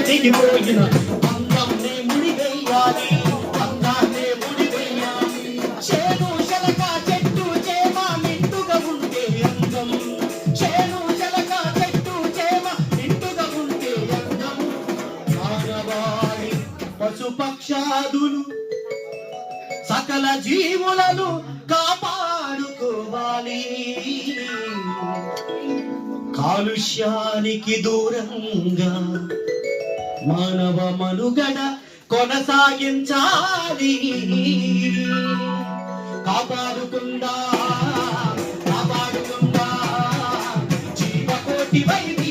తెగిపోయిన అందంనే ముడివేయాలి, అందాన్నే ముడివేయాలి. చేను శలక చెట్టు చేమ నిండుగా ఉంటే అందం, చేను శలక చెట్టు చేమ నిండుగా ఉంటే అందం. మానవాళి పశుపక్షాదులు సకల జీవులను కాపాడుకోవాలి, కాలుష్యానికి దూరంగా మానవ మనుగడ కొనసాగించాలి. కాపాడుకుందా కాపాడుకుందా జీవకోటి వైద్య